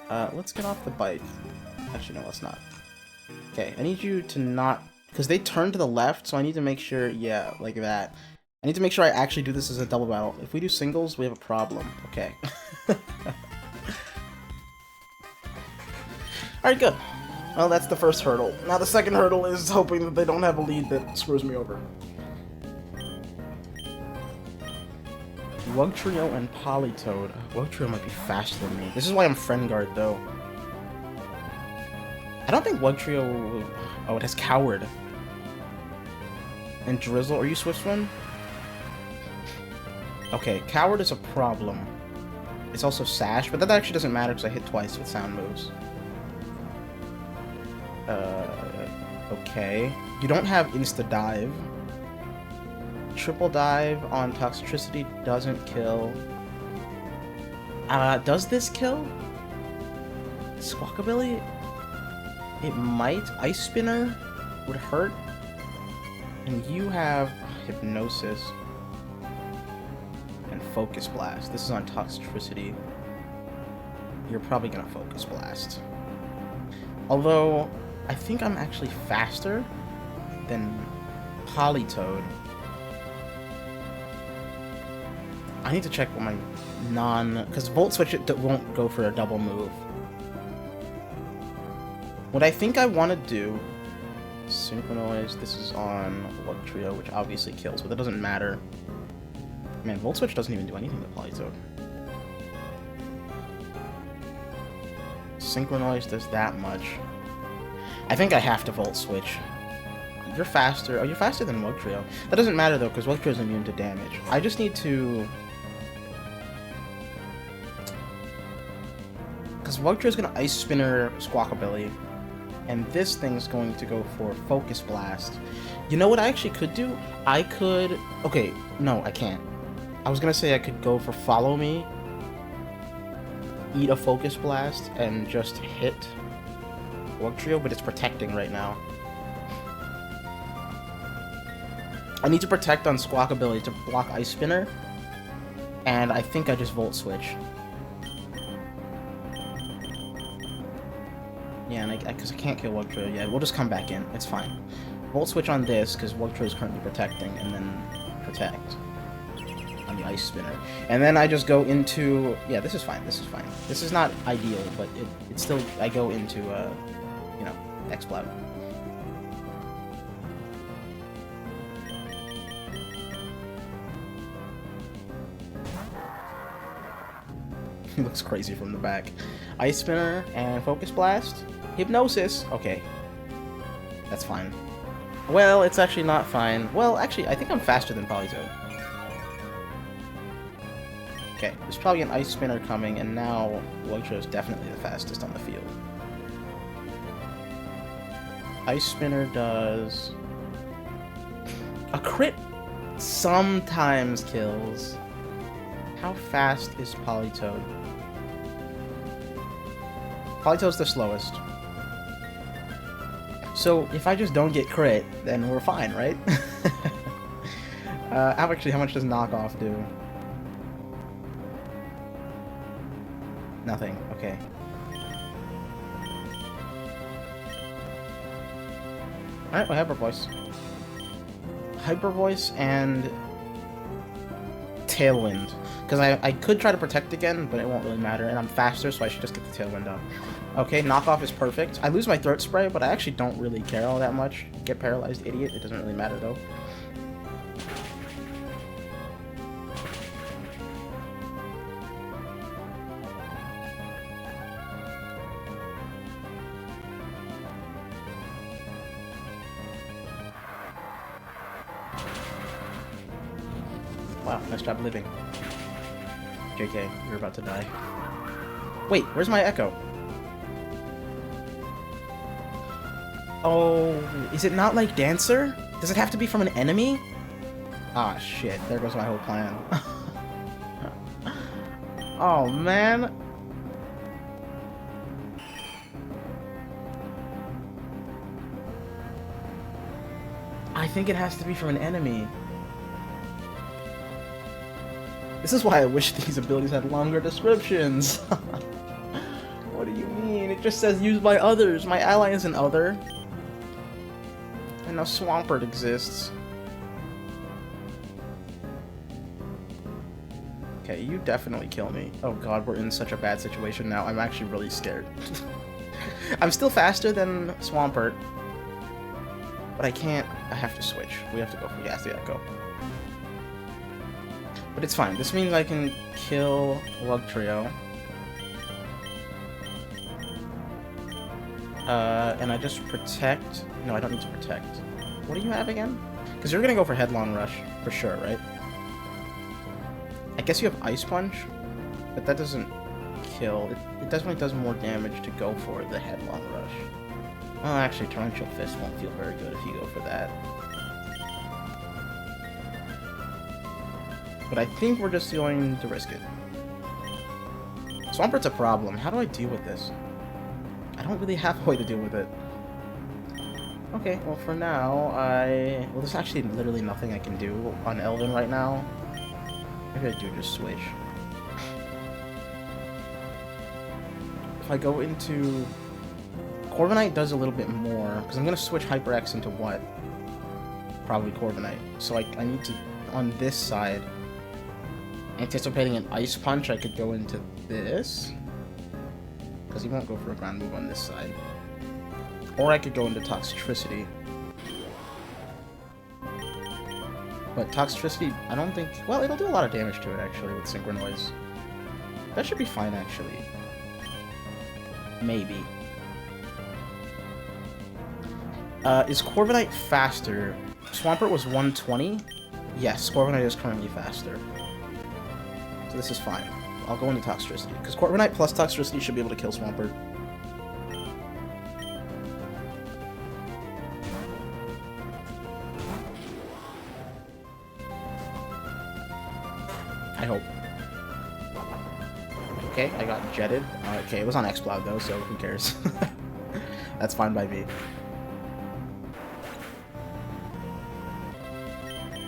S1: Let's get off the bike. Actually, no, let's not. Okay, I need you to not... Because they turn to the left, so I need to make sure... Yeah, like that. I need to make sure I actually do this as a double battle. If we do singles, we have a problem. Okay. Alright, good. Well, that's the first hurdle. Now the second hurdle is hoping that they don't have a lead that screws me over. Wugtrio and Politoed. Wugtrio might be faster than me. This is why I'm Friend Guard, though. I don't think Wugtrio... Oh, it has Coward. And Drizzle. Are you Swift Swim? Okay, Coward is a problem. It's also Sash, but that actually doesn't matter because I hit twice with sound moves. Okay. You don't have Insta-Dive. Triple Dive on Toxtricity doesn't kill. Does this kill? Squawkabilly? It might. Ice Spinner would hurt. And you have Hypnosis. And Focus Blast. This is on Toxtricity. You're probably gonna Focus Blast. Although, I think I'm actually faster than Politoed. I need to check what my because Volt Switch it won't go for a double move. What I think I want to do, Synchronize, this is on Wugtrio, which obviously kills, but that doesn't matter. Man, Volt Switch doesn't even do anything to Politoed. Synchronize does that much. I think I have to Volt Switch. You're faster. Oh, you're faster than Wugtrio. That doesn't matter, though, because Wugtrio is immune to damage. I just need to... Because Wugtrio's going to Ice Spinner Squawkabilly, and this thing's going to go for Focus Blast. You know what I actually could do? I could... Okay, no, I can't. I was going to say I could go for Follow Me, eat a Focus Blast, and just hit Wugtrio, but it's protecting right now. I need to protect on Squawkabilly to block Ice Spinner, and I think I just Volt Switch. Yeah, and because I can't kill Wugtrio yet, we'll just come back in. It's fine. Volt Switch on this, because Wugtrio is currently protecting, and then protect on the Ice Spinner. And then I just go into... Yeah, this is fine, this is fine. This is not ideal, but it's still... I go into, you know, X-Cloud. He looks crazy from the back. Ice Spinner and Focus Blast. Hypnosis. Okay. That's fine. Well, it's actually not fine. Well, actually, I think I'm faster than Politoed. Okay, there's probably an Ice Spinner coming, and now Wugtrio is definitely the fastest on the field. Ice Spinner does... A crit sometimes kills. How fast is Politoed? Politoed's the slowest. So, if I just don't get crit, then we're fine, right? Actually, how much does Knockoff do? Nothing. Okay. Alright, well, Hyper Voice. Hyper Voice and... Tailwind. Because I could try to protect again, but it won't really matter, and I'm faster, so I should just get the Tailwind up. Okay, Knockoff is perfect. I lose my Throat Spray, but I actually don't really care all that much. Get Paralyzed, idiot. It doesn't really matter, though. Wow, nice job living. JK, you're about to die. Wait, where's my echo? Oh, is it not like Dancer? Does it have to be from an enemy? Ah, shit. There goes my whole plan. Oh, man. I think it has to be from an enemy. This is why I wish these abilities had longer descriptions. What do you mean? It just says used by others. My ally is an other. And now Swampert exists. Okay, you definitely kill me. Oh god, we're in such a bad situation now. I'm actually really scared. I'm still faster than Swampert. But I can't... I have to switch. We have to go for Ghastly Echo. But it's fine. This means I can kill Lugtrio. And I just protect... No, I don't need to protect. What do you have again? Because you're gonna go for Headlong Rush, for sure, right? I guess you have Ice Punch, but that doesn't kill. It definitely does more damage to go for the Headlong Rush. Well, actually, Torrential Fist won't feel very good if you go for that. But I think we're just going to risk it. Swampert's a problem. How do I deal with this? I don't really have a way to deal with it. Okay, well for now, well, there's actually literally nothing I can do on Elven right now. Maybe I do just switch. If I go into... Corviknight does a little bit more, because I'm going to switch HyperX into what? Probably Corviknight. So I need to, on this side, anticipating an Ice Punch, I could go into this. Because he won't go for a ground move on this side. Or I could go into Toxtricity. But Toxtricity, I don't think... Well, it'll do a lot of damage to it, actually, with Synchronoise. That should be fine, actually. Maybe. Is Corviknight faster? Swampert was 120? Yes, Corviknight is currently faster. So this is fine. I'll go into Toxtricity, because Corviknight plus Toxtricity should be able to kill Swampert. I hope. Okay, I got jetted. Okay, it was on X-Cloud though, so who cares? That's fine by me.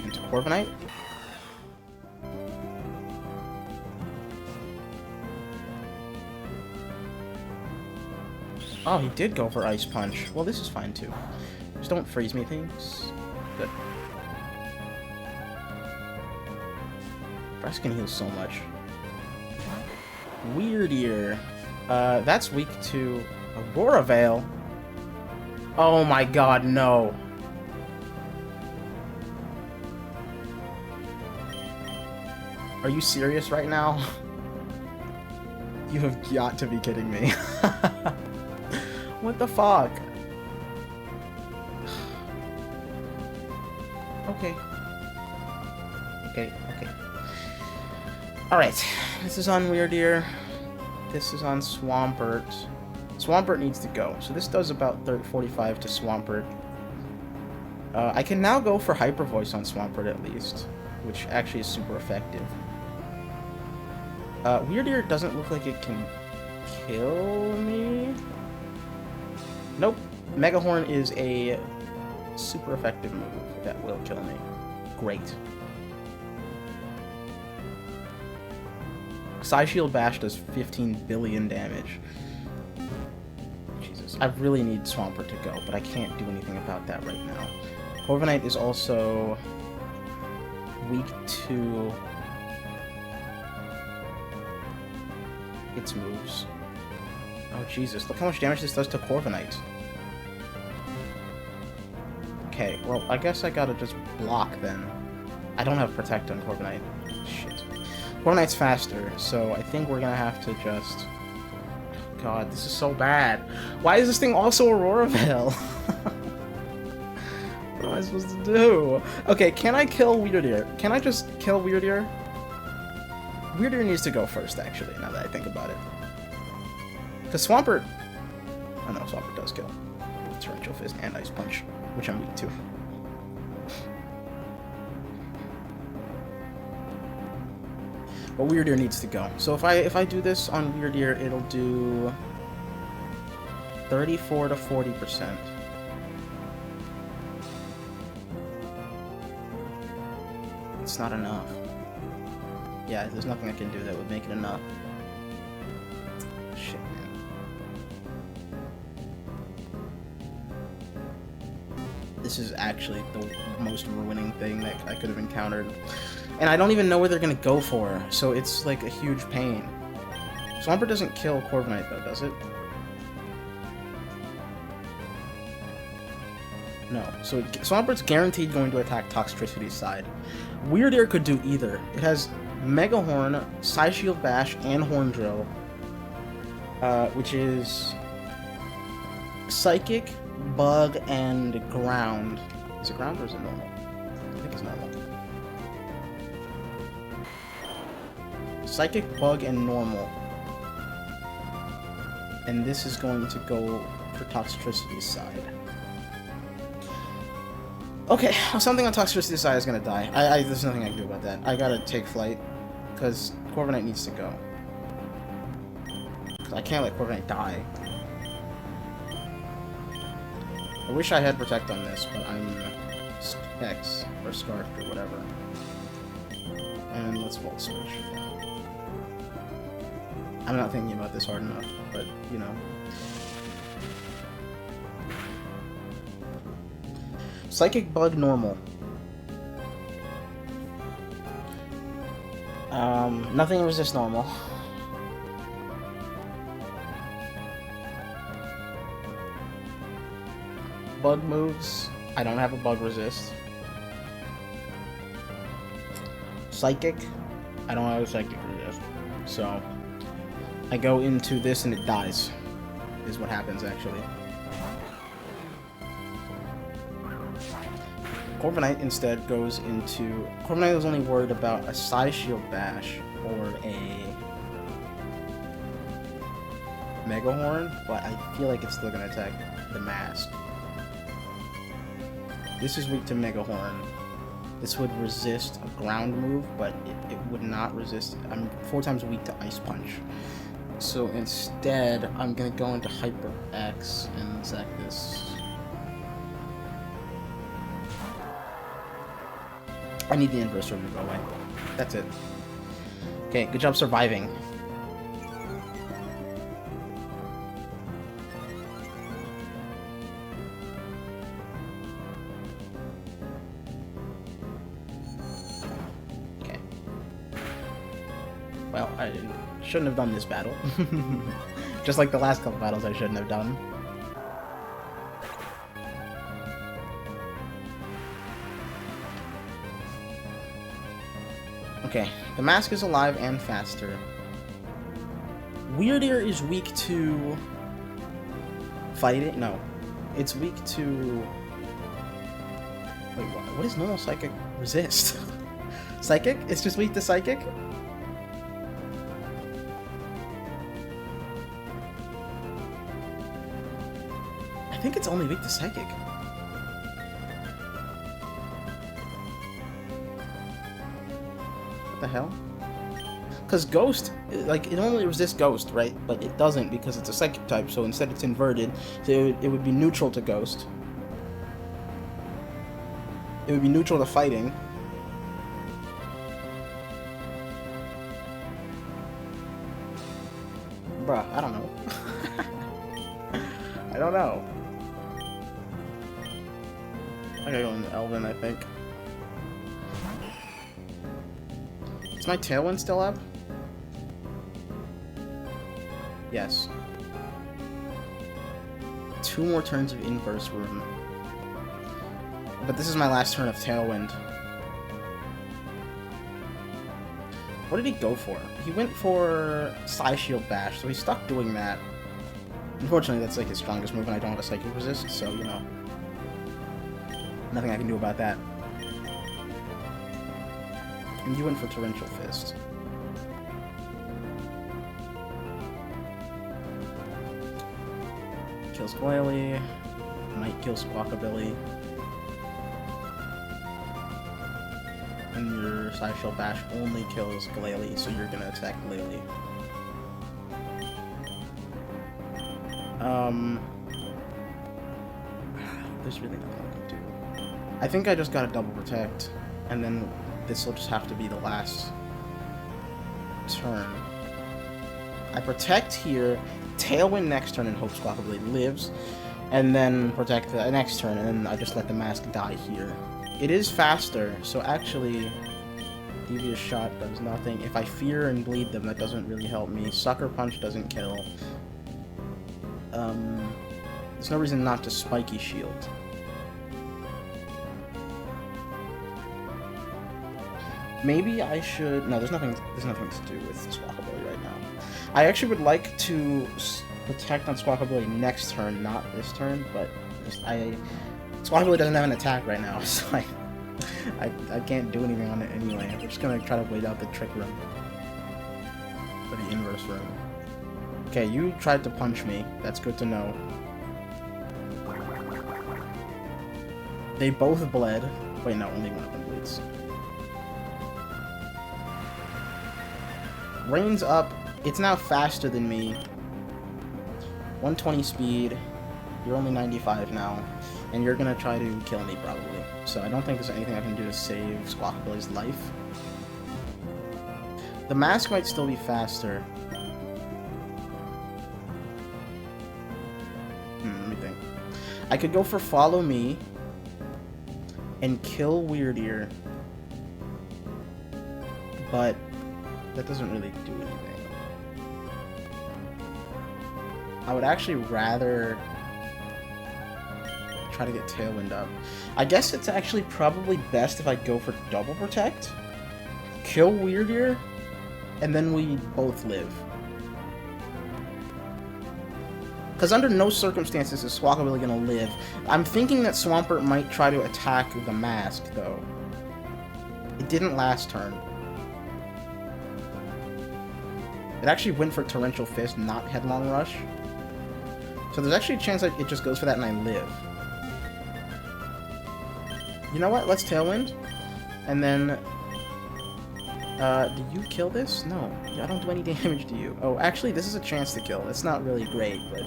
S1: Into Corviknight. Oh, he did go for Ice Punch. Well, this is fine too. Just don't freeze me things. Good. Breast can heal so much. Weird Ear. That's weak to Aurora Veil. Oh my god, no. Are you serious right now? You have got to be kidding me. What the fuck? Okay. Okay. Alright, this is on Weird Ear. This is on Swampert. Swampert needs to go. So this does about 45 to Swampert. I can now go for Hyper Voice on Swampert at least, which actually is super effective. Weird Ear doesn't look like it can kill me. Nope. Mega Horn is a super effective move that will kill me. Great. Psyshield Bash does 15 billion damage. Jesus. I really need Swampert to go, but I can't do anything about that right now. Corviknight is also weak to its moves. Oh, Jesus. Look how much damage this does to Corviknight. Okay, well, I guess I gotta just block then. I don't have Protect on Corviknight. Shit. Corviknight's faster, so I think we're gonna have to just... God, this is so bad. Why is this thing also Aurora Veil? What am I supposed to do? Okay, can I kill Weirdeer? Can I just kill Weirdeer? Weirdeer needs to go first, actually, now that I think about it. Because Swampert... Oh no, Swampert does kill. Torrential Fist and Ice Punch, which I'm weak to. But Weirdeer needs to go. So if I do this on Weirdeer, it'll do 34 to 40%. It's not enough. Yeah, there's nothing I can do that would make it enough. Shit, man. This is actually the most ruining thing that I could have encountered. And I don't even know where they're gonna go for, so it's like a huge pain. Swampert doesn't kill Corviknight though, does it? No. So Swampert's guaranteed going to attack Toxtricity's side. Weirdeer could do either. It has Mega Horn, Psyshield Bash, and Horn Drill. Which is Psychic, Bug, and Ground. Is it Ground or is it normal? I think it's normal. Psychic, Bug, and Normal. And this is going to go for Toxtricity's side. Okay, something on Toxtricity's side is gonna die. There's nothing I can do about that. I gotta take flight, because Corviknight needs to go. I can't let Corviknight die. I wish I had Protect on this, but I'm X or Scarfed or whatever. And let's Volt Switch. I'm not thinking about this hard enough, but you know. Psychic, Bug, Normal. Nothing resists normal. Bug moves. I don't have a Bug resist. Psychic. I don't have a Psychic resist. So I go into this and it dies. Is what happens actually. Corviknight instead goes into... Corviknight was only worried about a Psyshield Bash or a Mega Horn, but I feel like it's still going to attack the Mask. This is weak to Mega Horn. This would resist a ground move, but it would not resist... I'm 4 times weak to Ice Punch. So instead, I'm going to go into Hyper X and sack this. I need the Inverse Order to go away. That's it. Okay, good job surviving. Okay. Well, I shouldn't have done this battle. Just like the last couple battles I shouldn't have done. Okay, the Mask is alive and faster. Weirdeer is weak to... fighting? No. It's weak to... Wait, what is normal Psychic resist? Psychic? It's just weak to Psychic? I think it's only weak to Psychic. What the hell? Because Ghost, like, it normally resists Ghost, right? But it doesn't because it's a Psychic type, so instead it's inverted. So it would be neutral to Ghost. It would be neutral to fighting. Bruh, I don't know. I don't know. I gotta go into Elven, I think. Is my Tailwind still up? Yes. 2 more turns of Inverse Room. But this is my last turn of Tailwind. What did he go for? He went for Psyshield Bash, so he's stuck doing that. Unfortunately, that's like his strongest move, and I don't have a Psychic Resist, so, you know. Nothing I can do about that. And you went for Torrential Fist. Kills Glalie. Might kill Squawkabilly. And your Sideshell Bash only kills Glalie, so you're gonna attack Glalie. There's really nothing I can do. I think I just gotta double protect, and then this will just have to be the last turn. I protect here, Tailwind next turn, and hope Squawkabilly lives, and then protect the next turn, and then I just let the mask die here. It is faster, so actually, Devious Shot does nothing. If I fear and bleed them, that doesn't really help me. Sucker Punch doesn't kill. There's no reason not to Spiky Shield. Maybe I should... No, there's nothing to do with Squawkabilly right now. I actually would like to protect on Squawkabilly next turn, not this turn, but Squawkabilly doesn't have an attack right now, so I can't do anything on it anyway. I'm just gonna try to wait out the Trick Room. Or the Inverse Room. Okay, you tried to punch me. That's good to know. They both bled. Wait, no, only one of them bleeds. Rain's up. It's now faster than me. 120 speed. You're only 95 now. And you're gonna try to kill me, probably. So I don't think there's anything I can do to save Squawkabilly's life. The mask might still be faster. Let me think. I could go for Follow Me and kill Weird Ear. But that doesn't really do anything. I would actually rather try to get Tailwind up. I guess it's actually probably best if I go for Double Protect, kill Weird Ear, and then we both live. Because under no circumstances is Squawkabilly gonna live. I'm thinking that Swampert might try to attack the mask, though. It didn't last turn. It actually went for Torrential Fist, not Headlong Rush. So there's actually a chance that it just goes for that and I live. You know what? Let's Tailwind. And then... do you kill this? No. I don't do any damage to you. Oh, actually, this is a chance to kill. It's not really great, but...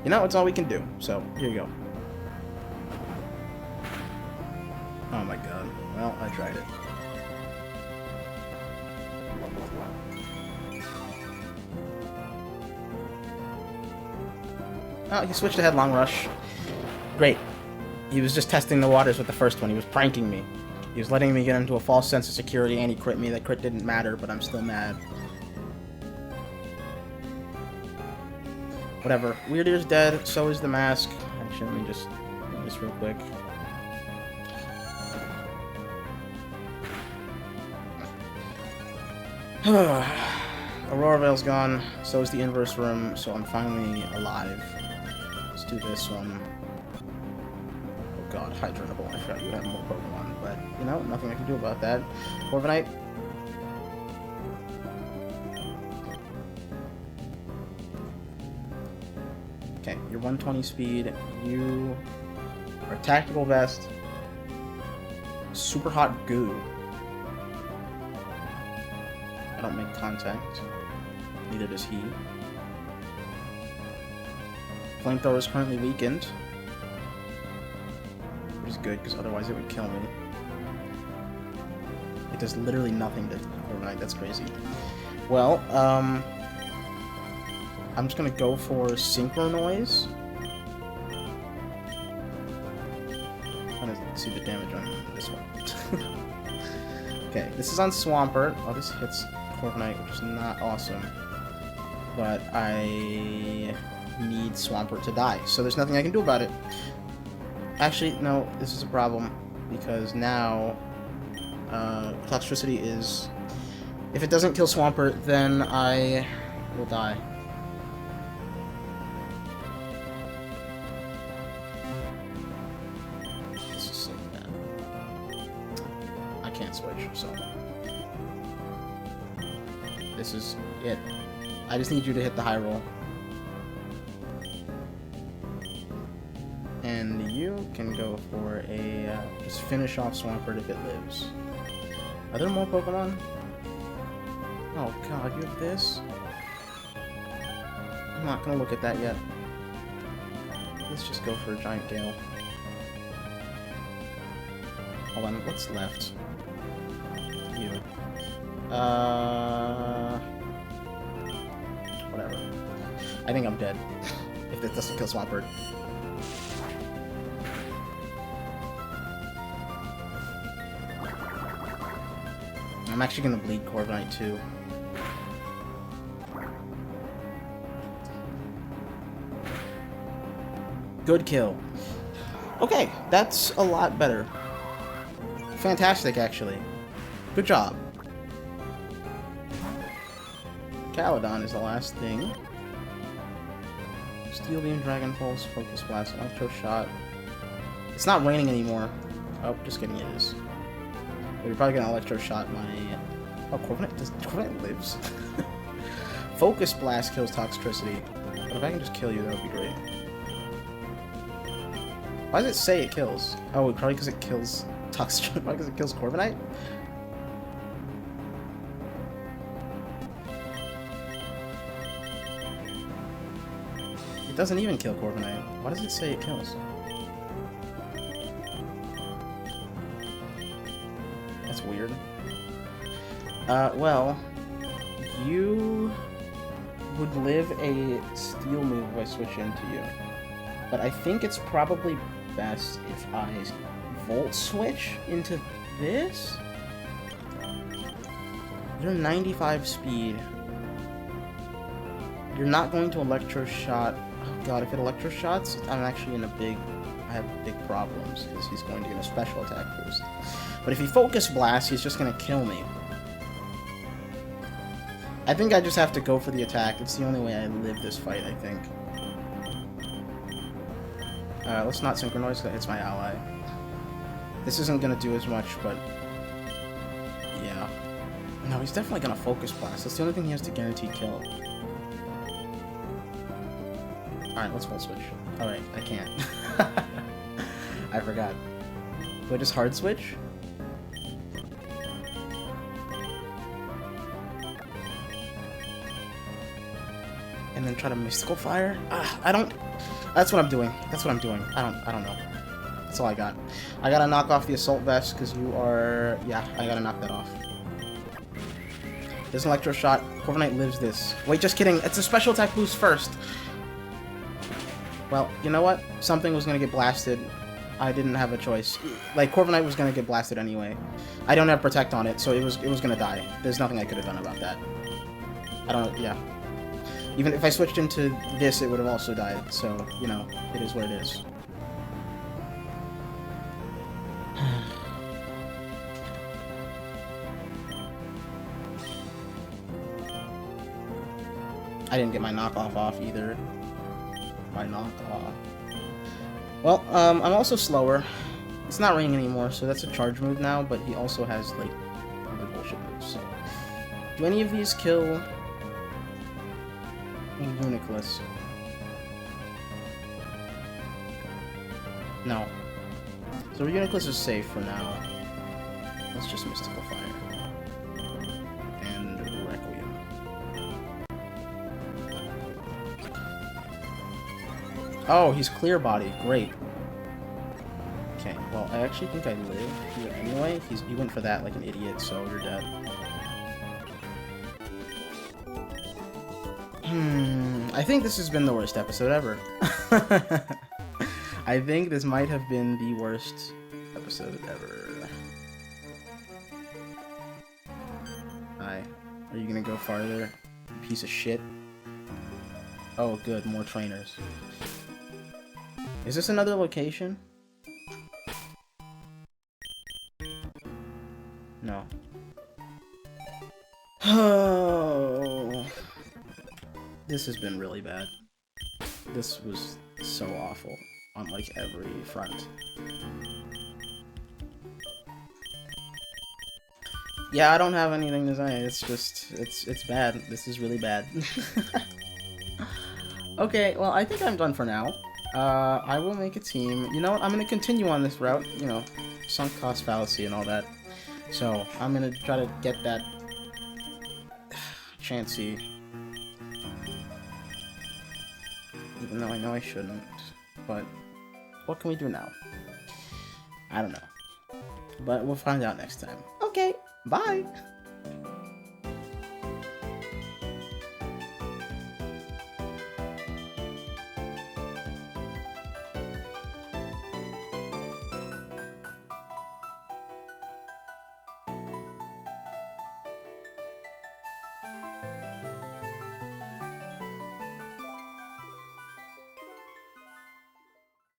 S1: You know, it's all we can do. So, here you go. Oh my god. Well, I tried it. Oh, he switched to Headlong Rush. Great. He was just testing the waters with the first one. He was pranking me. He was letting me get into a false sense of security, and he crit me. That crit didn't matter, but I'm still mad. Whatever. Weird Ear's dead, so is the mask. Actually, let me just do this real quick. Aurora Veil's gone, so is the Inverse Room, so I'm finally alive. Let's do this one. Oh god, Hydronable. I forgot you had more Pokemon, but, you know, nothing I can do about that. Corviknight. Okay, you're 120 speed. You are Tactical Vest. Super Hot Goo. I don't make contact. Neither does he. Flamethrower is currently weakened. Which is good, because otherwise it would kill me. It does literally nothing to Corviknight. That's crazy. Well, I'm just gonna go for Synchro Noise. I'm gonna see the damage on this one. Okay, this is on Swampert. Oh, this hits Corviknight, which is not awesome. But I need Swampert to die, so there's nothing I can do about it. Actually, no, this is a problem, because now Toxtricity is... If it doesn't kill Swampert, then I will die. This is so bad. can't switch, so... This is it. I just need you to hit the high roll. And you can go for a... just finish off Swampert if it lives. Are there more Pokemon? Oh god, you have this? I'm not gonna look at that yet. Let's just go for a Giant Gale. Hold on, what's left? You. Whatever. I think I'm dead. If it doesn't kill Swampert. I'm actually gonna bleed Corviknight too. Good kill. Okay, that's a lot better. Fantastic, actually. Good job. Caladon is the last thing. Steel Beam, Dragon Pulse, Focus Blast, Electro Shot. It's not raining anymore. Oh, just kidding, it is. But you're probably gonna Electro Shot my... Oh, Corviknight lives. Focus Blast kills Toxtricity. But if I can just kill you, that would be great. Why does it say it kills? Oh, probably because it kills Toxtricity. Probably because it kills Corviknight? It doesn't even kill Corviknight. Why does it say it kills? That's weird. Well, you would live a steel move if I switch into you. But I think it's probably best if I Volt Switch into this? You're 95 speed. You're not going to Electro Shot. Oh god, if it Electro Shots, I'm actually in a big... I have big problems, because he's going to get a special attack boost. But if he Focus Blast, he's just going to kill me. I think I just have to go for the attack. It's the only way I live this fight, I think. Let's not Synchronize, because it's my ally. This isn't going to do as much, but... yeah. No, he's definitely going to Focus Blast. That's the only thing he has to guarantee kill. Alright, let's Volt Switch. Alright, I can't. I forgot. Do I just Hard Switch? And then try to Mystical Fire? I don't... That's what I'm doing. That's what I'm doing. I don't know. That's all I got. I gotta knock off the Assault Vest, because you are... yeah, I gotta knock that off. There's an Electro Shot. Corviknight lives this. Wait, just kidding. It's a special attack boost first. Well, you know what? Something was gonna get blasted. I didn't have a choice. Like, Corviknight was gonna get blasted anyway. I don't have Protect on it, so it was gonna die. There's nothing I could have done about that. I don't... yeah. Even if I switched into this, it would have also died. So, you know, it is what it is. I didn't get my knockoff off either. My knockoff. Well, I'm also slower. It's not raining anymore, so that's a charge move now, but he also has, like, other bullshit moves, so... Do any of these kill... Uniclus? No. So Uniclus is safe for now. Let's just Mystical Fire. And Requiem. Oh, he's Clear Body. Great. Okay, well, I actually think I live here anyway. He went for that like an idiot, so you're dead. I think this has been the worst episode ever. I think this might have been the worst episode ever. Hi. Are you gonna go farther? You piece of shit. Oh, good. More trainers. Is this another location? No. Oh. This has been really bad. This was so awful on, like, every front. Yeah, I don't have anything to say. It's just, it's bad. This is really bad. Okay, well, I think I'm done for now. I will make a team. You know what? I'm gonna continue on this route. You know, sunk cost fallacy and all that. So, I'm gonna try to get that Chansey. Even though I know I shouldn't. But, what can we do now? I don't know. But we'll find out next time. Okay, bye!